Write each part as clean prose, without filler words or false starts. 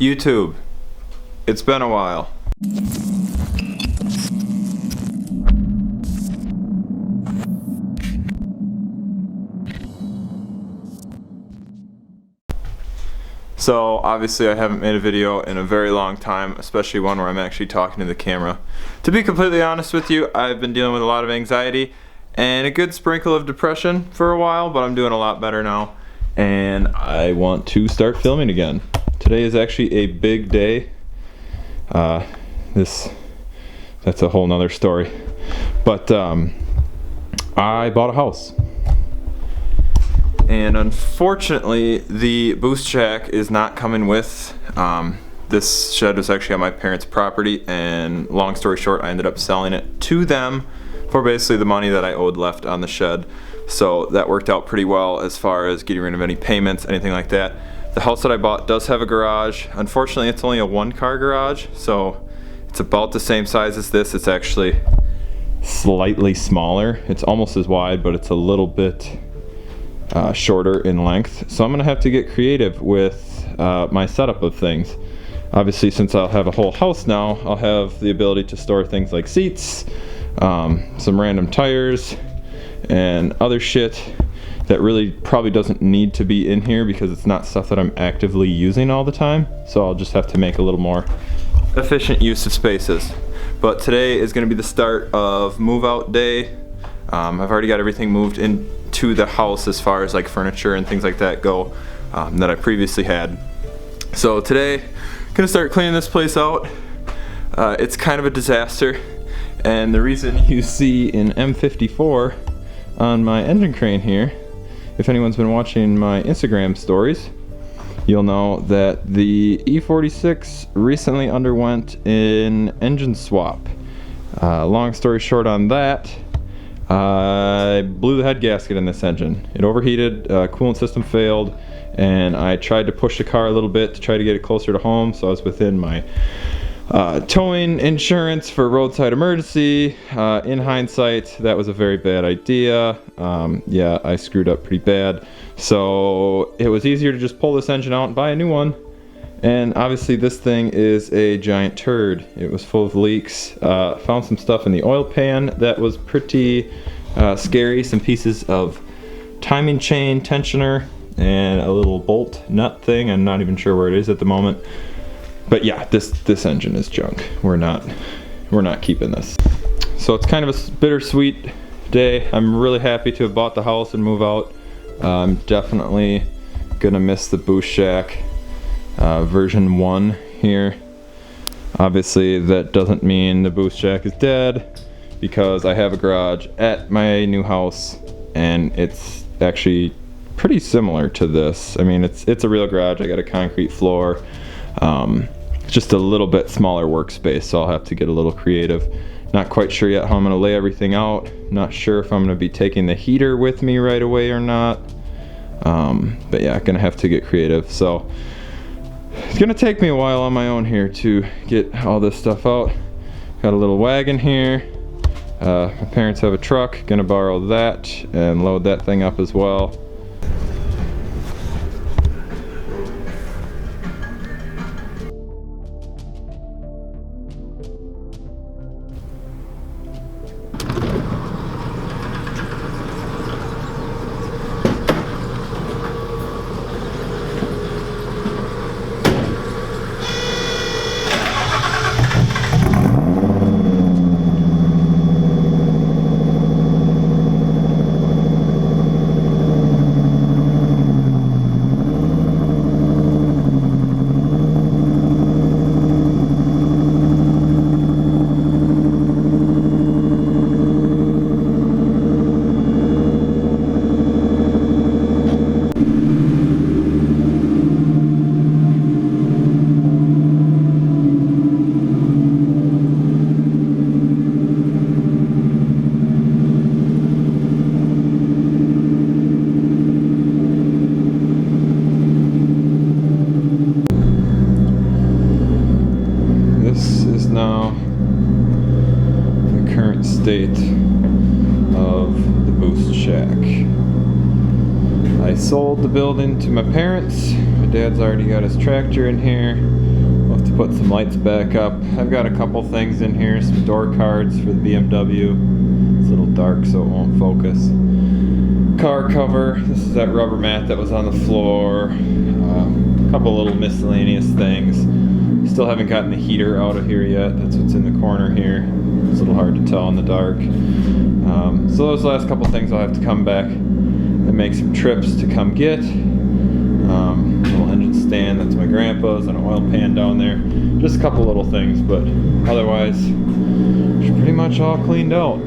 YouTube, it's been a while. So obviously I haven't made a video in a very long time, especially one where I'm actually talking to the camera. To be completely honest with you, I've been dealing with a lot of anxiety and a good sprinkle of depression for a while, but I'm doing a lot better now and I want to start filming again. Today is actually a big day. That's a whole nother story. But I bought a house. And unfortunately, the boost shack is not coming with. This shed was actually on my parents' property, and long story short, I ended up selling it to them for basically the money that I owed left on the shed. So that worked out pretty well as far as getting rid of any payments, anything like that. The house that I bought does have a garage. Unfortunately, it's only a one-car garage, so it's about the same size as this. It's actually slightly smaller. It's almost as wide, but it's a little bit shorter in length. So I'm gonna have to get creative with my setup of things. Obviously, since I'll have a whole house now, I'll have the ability to store things like seats, some random tires, and other shit that really probably doesn't need to be in here because it's not stuff that I'm actively using all the time. So I'll just have to make a little more efficient use of spaces. But today is gonna be the start of move out day. I've already got everything moved into the house as far as like furniture and things like that go that I previously had. So today, gonna start cleaning this place out. It's kind of a disaster, and the reason you see an M54 on my engine crane here, if anyone's been watching my Instagram stories, you'll know that the E46 recently underwent an engine swap. Long story short on that, I blew the head gasket in this engine. It overheated, coolant system failed, and I tried to push the car a little bit to try to get it closer to home, so I was within my towing insurance for roadside emergency. In hindsight, that was a very bad idea. Yeah, I screwed up pretty bad. So it was easier to just pull this engine out and buy a new one. And obviously this thing is a giant turd. It was full of leaks. Found some stuff in the oil pan that was pretty scary. Some pieces of timing chain tensioner and a little bolt nut thing. I'm not even sure where it is at the moment. But yeah, this engine is junk. We're not keeping this. So it's kind of a bittersweet day. I'm really happy to have bought the house and move out. I'm definitely gonna miss the boost shack. Version 1 here. Obviously that doesn't mean the boost shack is dead, because I have a garage at my new house and it's actually pretty similar to this. I mean, it's a real garage. I got a concrete floor. Just a little bit smaller workspace, so I'll have to get a little creative. Not quite sure yet how I'm gonna lay everything out. Not sure if I'm gonna be taking the heater with me right away or not. But yeah, gonna have to get creative. So it's gonna take me a while on my own here to get all this stuff out. Got a little wagon here. My parents have a truck, gonna borrow that and load that thing up as well. state of the boost shack. I sold the building to my parents. My dad's already got his tractor in here. put some lights back up. I've got a couple things in here, some door cards for the BMW. It's a little dark so it won't focus. Car cover, this is that rubber mat that was on the floor. A couple little miscellaneous things. Still haven't gotten the heater out of here yet. That's what's in the corner here. It's a little hard to tell in the dark. So those last couple things I'll have to come back and make some trips to come get. Little engine stand, that's my grandpa's, and an oil pan down there. Just a couple little things, but otherwise, it's pretty much all cleaned out.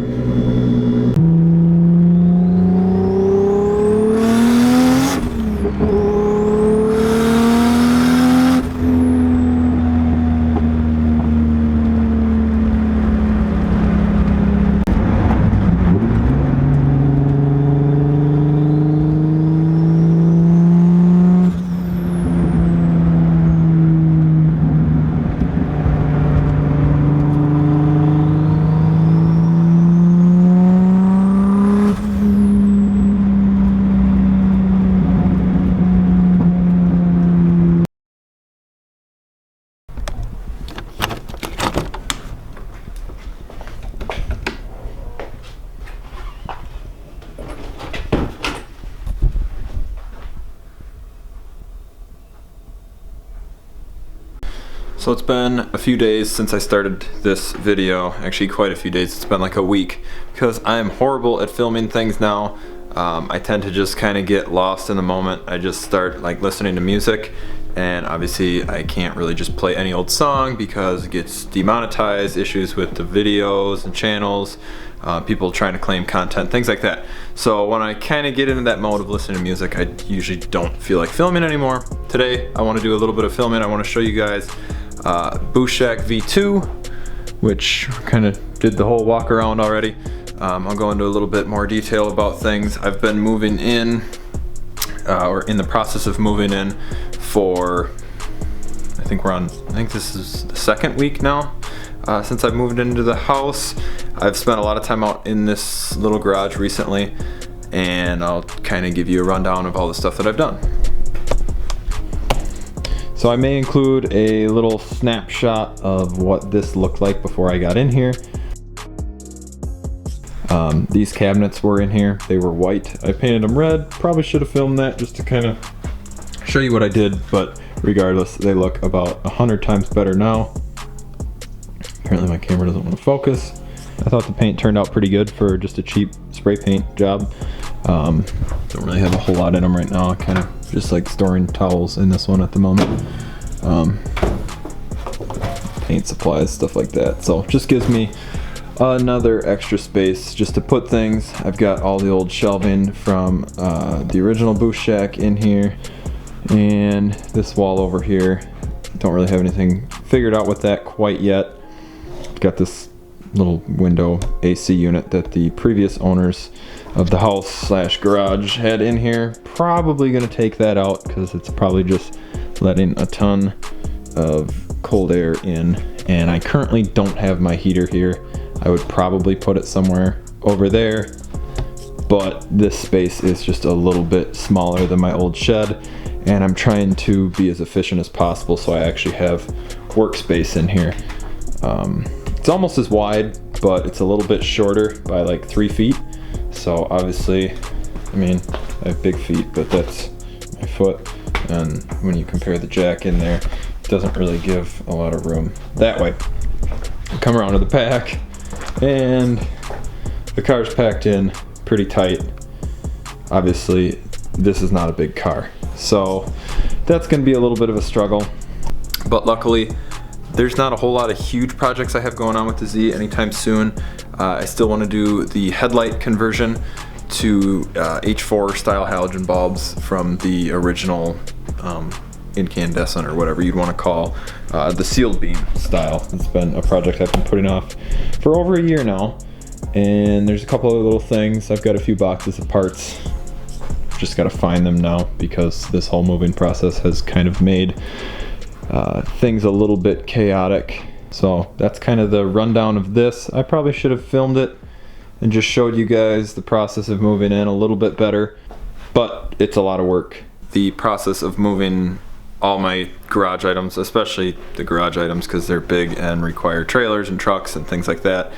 So it's been a few days since I started this video, actually quite a few days, it's been like a week, because I'm horrible at filming things now. I tend to just kind of get lost in the moment. I just start like listening to music, and obviously I can't really just play any old song because it gets demonetized, issues with the videos and channels, people trying to claim content, things like that. So when I kind of get into that mode of listening to music, I usually don't feel like filming anymore. Today I want to do a little bit of filming. I want to show you guys Boost Shack V2, which kind of did the whole walk around already. I'll go into a little bit more detail about things. I've been moving in, or in the process of moving in for, I think this is the second week now since I've moved into the house. I've spent a lot of time out in this little garage recently, and I'll kind of give you a rundown of all the stuff that I've done. So I may include a little snapshot of what this looked like before I got in here. These cabinets were in here. They were white. I painted them red. Probably should have filmed that just to kind of show you what I did, but regardless, they look about 100 times better now. Apparently my camera doesn't want to focus. I thought the paint turned out pretty good for just a cheap spray paint job. Don't really have a whole lot in them right now. Kind of just like storing towels in this one at the moment. Paint supplies, stuff like that. So just gives me another extra space just to put things. I've got all the old shelving from the original Boost Shack in here, and this wall over here. Don't really have anything figured out with that quite yet. Got this little window AC unit that the previous owners of the house slash garage had in here. Probably gonna take that out because it's probably just letting a ton of cold air in, and I currently don't have my heater here. I would probably put it somewhere over there, but this space is just a little bit smaller than my old shed, and I'm trying to be as efficient as possible, so I actually have workspace in here. It's almost as wide, but it's a little bit shorter by like 3 feet. So obviously, I mean, I have big feet, but that's my foot. And when you compare the jack in there, it doesn't really give a lot of room that way. Come around to the back, and the car's packed in pretty tight. Obviously, this is not a big car, so that's gonna be a little bit of a struggle. But luckily, there's not a whole lot of huge projects I have going on with the Z anytime soon. I still want to do the headlight conversion to H4 style halogen bulbs from the original incandescent, or whatever you'd want to call the sealed beam style. It's been a project I've been putting off for over a year now, and there's a couple of little things. I've got a few boxes of parts. Just got to find them now because this whole moving process has kind of made things a little bit chaotic. So that's kind of the rundown of this. I probably should have filmed it and just showed you guys the process of moving in a little bit better, but it's a lot of work. The process of moving all my garage items, especially the garage items because they're big and require trailers and trucks and things like that.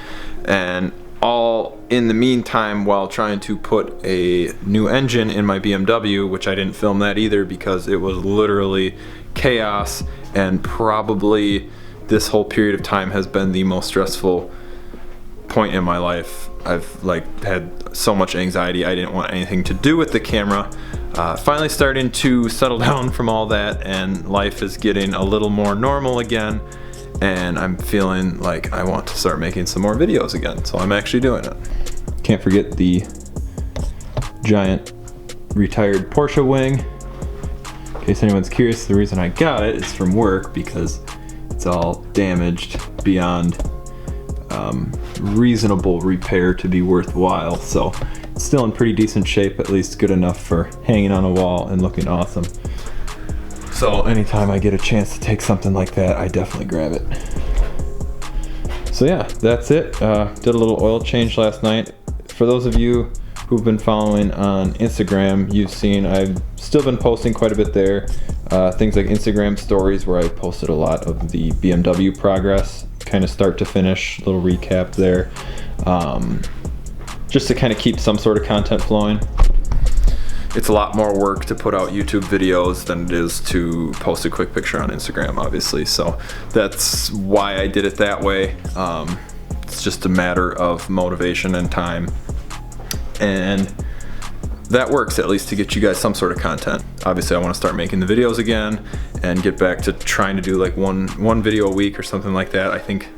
And all in the meantime while trying to put a new engine in my BMW, which I didn't film that either because it was literally chaos, and probably this whole period of time has been the most stressful point in my life. I've like had so much anxiety. I didn't want anything to do with the camera. Finally starting to settle down from all that, and life is getting a little more normal again, and I'm feeling like I want to start making some more videos again, so I'm actually doing it. Can't forget the giant retired Porsche wing. In case anyone's curious, the reason I got it is from work because it's all damaged beyond reasonable repair to be worthwhile. So it's still in pretty decent shape, at least good enough for hanging on a wall and looking awesome. So anytime I get a chance to take something like that, I definitely grab it. So yeah, that's it. Did a little oil change last night. For those of you who've been following on Instagram, you've seen I've still been posting quite a bit there. Things like Instagram stories where I posted a lot of the BMW progress, kind of start to finish, little recap there. Just to kind of keep some sort of content flowing. It's a lot more work to put out YouTube videos than it is to post a quick picture on Instagram, obviously. So that's why I did it that way. It's just a matter of motivation and time. And that works, at least to get you guys some sort of content. Obviously I want to start making the videos again and get back to trying to do like one video a week or something like that. I think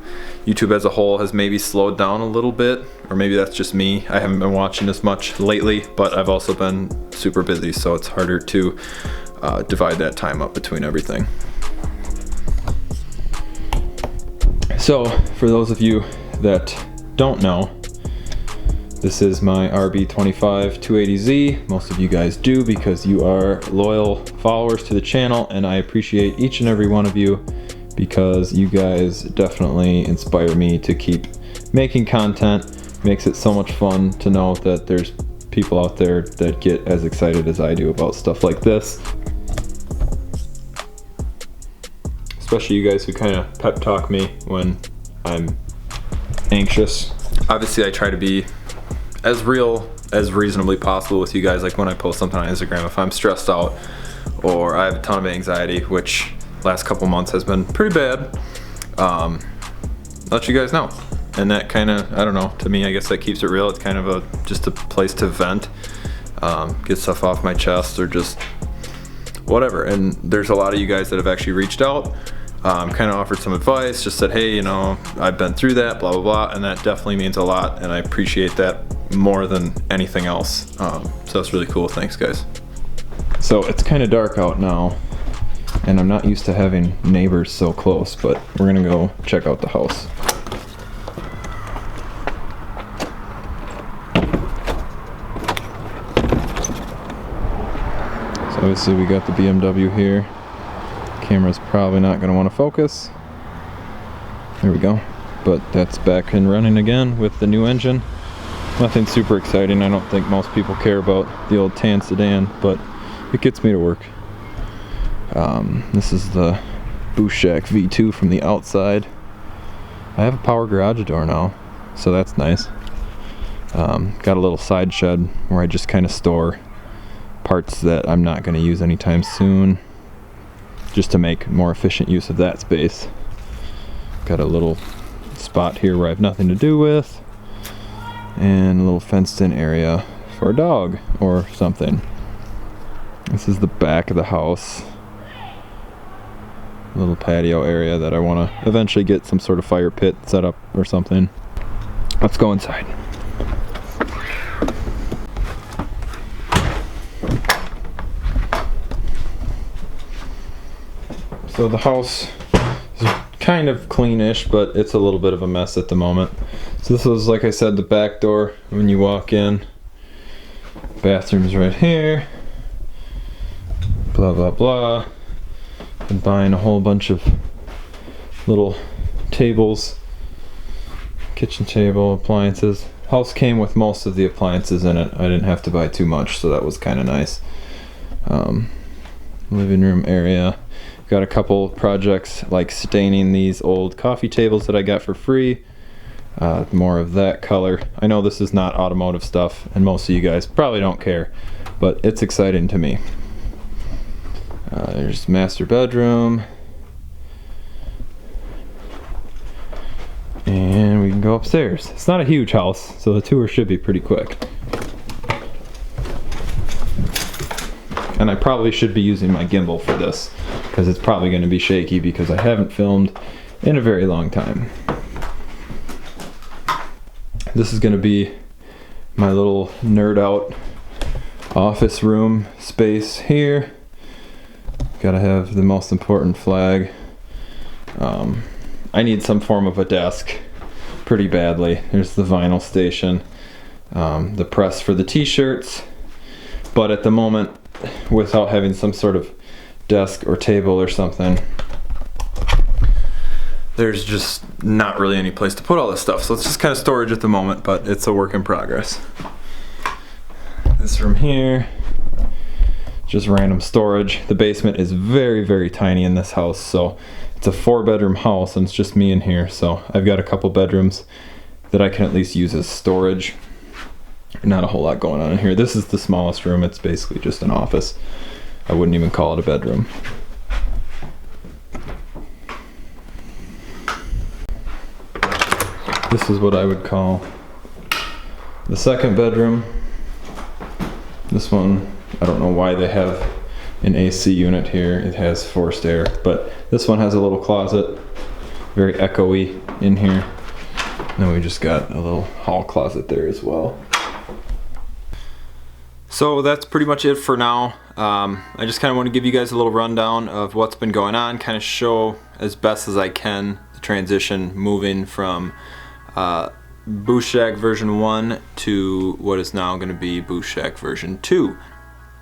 YouTube as a whole has maybe slowed down a little bit, or maybe that's just me. I haven't been watching as much lately, but I've also been super busy, so it's harder to divide that time up between everything. So for those of you that don't know, this is my RB25 280Z. Most of you guys do because you are loyal followers to the channel, and I appreciate each and every one of you because you guys definitely inspire me to keep making content. Makes it so much fun to know that there's people out there that get as excited as I do about stuff like this. Especially you guys who kind of pep talk me when I'm anxious. Obviously I try to be as real as reasonably possible with you guys, like when I post something on Instagram. If I'm stressed out or I have a ton of anxiety, which last couple months has been pretty bad, let you guys know. And that kind of, I don't know, to me I guess that keeps it real. It's kind of just a place to vent, get stuff off my chest, or just whatever. And there's a lot of you guys that have actually reached out, kind of offered some advice, just said, hey, you know, I've been through that, blah blah blah, and that definitely means a lot, and I appreciate that more than anything else. So it's really cool. Thanks guys. So it's kind of dark out now, and I'm not used to having neighbors so close, but we're gonna go check out the house. So obviously we got the BMW here. Camera's probably not gonna want to focus. There we go. But that's back and running again with the new engine. Nothing super exciting. I don't think most people care about the old tan sedan, but it gets me to work. This is the Boost Shack V2 from the outside. I have a power garage door now, so that's nice. Got a little side shed where I just kind of store parts that I'm not going to use anytime soon, just to make more efficient use of that space. Got a little spot here where I have nothing to do with, and a little fenced in area for a dog or something. This is the back of the house. A little patio area that I want to eventually get some sort of fire pit set up or something. Let's go inside. So the house is kind of cleanish, but it's a little bit of a mess at the moment. So this was, like I said, the back door when you walk in. Bathroom's right here. Blah blah blah. Been buying a whole bunch of little tables, kitchen table, appliances. House came with most of the appliances in it. I didn't have to buy too much, so that was kind of nice. Living room area. Got a couple projects like staining these old coffee tables that I got for free. More of that color. I know this is not automotive stuff and most of you guys probably don't care, but it's exciting to me. There's master bedroom. And we can go upstairs. It's not a huge house, so the tour should be pretty quick. And I probably should be using my gimbal for this, because it's probably going to be shaky because I haven't filmed in a very long time. This is going to be my little nerd out office room space here. Gotta have the most important flag. I need some form of a desk pretty badly. There's the vinyl station, the press for the t-shirts, but at the moment, without having some sort of desk or table or something, there's just not really any place to put all this stuff. So it's just kind of storage at the moment, but it's a work in progress. This room here, just random storage. The basement is very, very tiny in this house, so it's a 4-bedroom house and it's just me in here, so I've got a couple bedrooms that I can at least use as storage. Not a whole lot going on in here. This is the smallest room. It's basically just an office. I wouldn't even call it a bedroom. This is what I would call the second bedroom. This one, I don't know why they have an AC unit here. It has forced air, but this one has a little closet, very echoey in here. And then we just got a little hall closet there as well. So that's pretty much it for now. I just kind of want to give you guys a little rundown of what's been going on, kind of show as best as I can the transition moving from Boost Shack version 1 to what is now going to be Boost Shack version 2.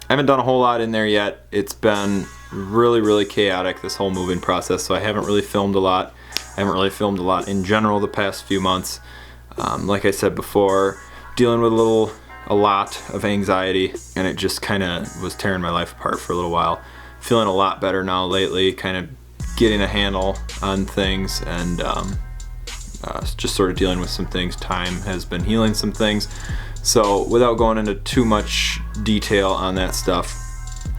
I haven't done a whole lot in there yet. It's been really chaotic, this whole moving process, so I haven't really filmed a lot. I haven't really filmed a lot in general the past few months. Like I said before, dealing with a lot of anxiety, and it just kind of was tearing my life apart for a little while. Feeling a lot better now lately, kind of getting a handle on things, and just sort of dealing with some things. Time has been healing some things. So without going into too much detail on that stuff,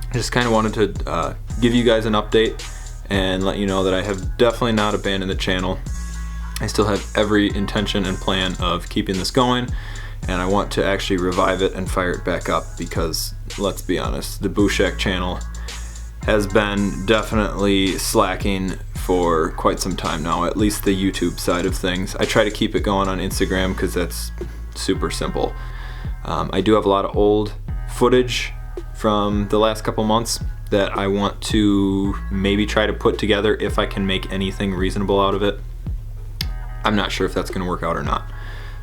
I just kind of wanted to give you guys an update and let you know that I have definitely not abandoned the channel. I still have every intention and plan of keeping this going, and I want to actually revive it and fire it back up, because let's be honest, the Boost Shack channel has been definitely slacking for quite some time now, at least the YouTube side of things. I try to keep it going on Instagram because that's super simple. I do have a lot of old footage from the last couple months that I want to maybe try to put together if I can make anything reasonable out of it. I'm not sure if that's going to work out or not.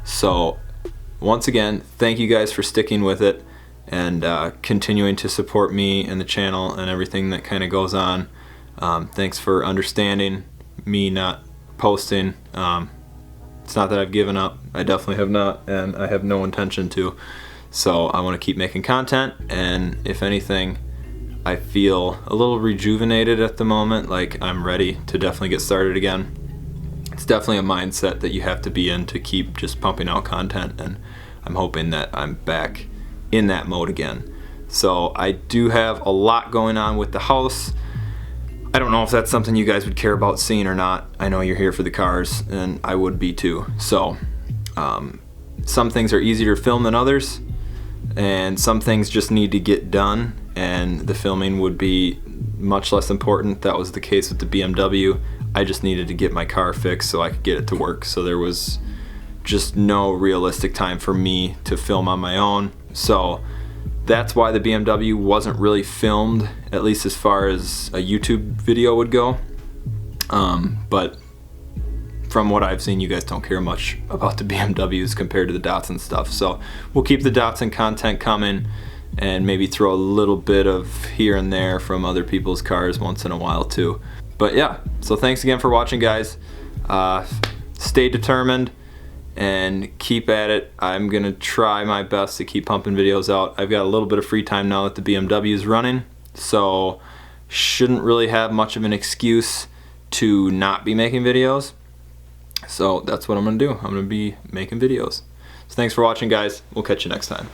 So once again, thank you guys for sticking with it and continuing to support me and the channel and everything that kind of goes on. Thanks for understanding me not posting. It's not that I've given up. I definitely have not, and I have no intention to. So I want to keep making content, and if anything, I feel a little rejuvenated at the moment, like I'm ready to definitely get started again. It's definitely a mindset that you have to be in to keep just pumping out content, and I'm hoping that I'm back in that mode again. So I do have a lot going on with the house. I don't know if that's something you guys would care about seeing or not. I know you're here for the cars, and I would be too. So some things are easier to film than others, and some things just need to get done, and the filming would be much less important. That was the case with the BMW. I just needed to get my car fixed so I could get it to work. So there was just no realistic time for me to film on my own. So that's why the BMW wasn't really filmed, at least as far as a YouTube video would go. But from what I've seen, you guys don't care much about the BMWs compared to the Datsun stuff. So we'll keep the Datsun content coming and maybe throw a little bit of here and there from other people's cars once in a while too. But yeah, so thanks again for watching, guys. Stay determined and keep at it. I'm gonna try my best to keep pumping videos out. I've got a little bit of free time now that the BMW is running, so shouldn't really have much of an excuse to not be making videos. So that's what I'm gonna do. I'm gonna be making videos. So thanks for watching, guys. We'll catch you next time.